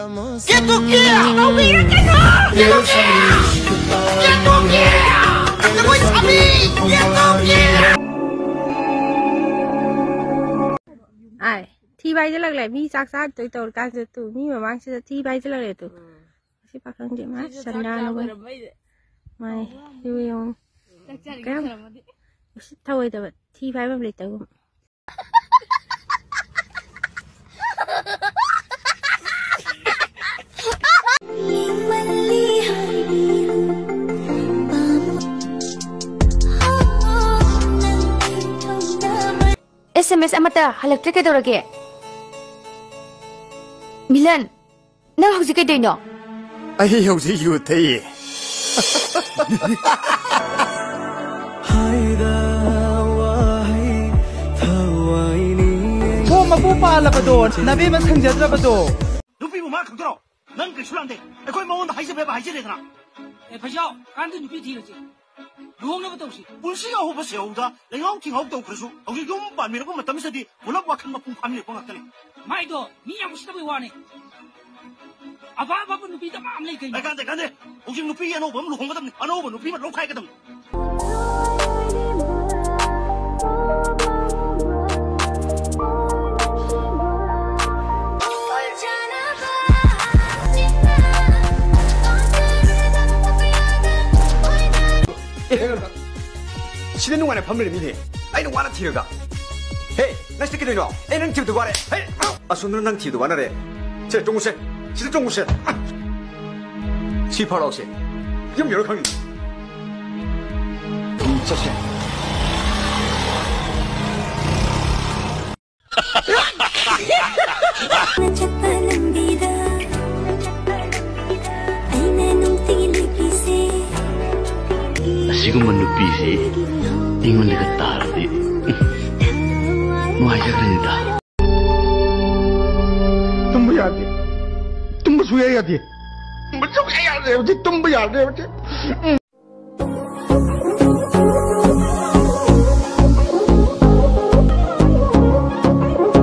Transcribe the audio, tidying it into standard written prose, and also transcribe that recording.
Get to gear! No beer, get to gear! Get to gear! Đừng có xả đi! Get to gear! Ai, thi bay chứ lắc lại mi sắc sắc tới tàu cá sẽ tụ mi mà mang sẽ thi bay chứ lắc lại tụ. Sẽ bắt khăn gì mà sẵn đa nó vậy. Mày, yêu không? Cái thôi tao thi bay bằng lịch tụ. SMS amata halaktre ke dorage Milan nang hauji ke deino ai hauji yu thei Thom ma pu pa la badon nabi ma sangjadra bado 누비 뭐 강도로 넌 그술한데 거기 뭐 온다 하이세 배바 하이세 되더라 에 파샤오 간도 누비 뒤르지 루홍는 것도 없이 불시가 호버 세우다 내가 팅 하고 그래서 거기 좀 반미라고 맞다면서디 몰라 와큰 막품 반미를 뻔했더니 마이도 니야 무시다 왜 와네 아바 바부 누비다 마음내 그 간데 혹시 누비야 너 범루 홍거든 안 오버 누비만 로카이거든 시대 동안에 밤을 미네. 아이는 와나 티어가. 헤이, 나 시대 기다려. 애는 티어도 와래. 헤이, 아 손으로 난 티어도 와나래. 제中午세, 시대中午세. 18号세. 영 여러 강이. 2차세. 지금은 눈빛이 이건 내가 따르지 뭐 하자그러니다 तुम याद है तुम सुया याद है बच्चों क्या याद है तुम याद है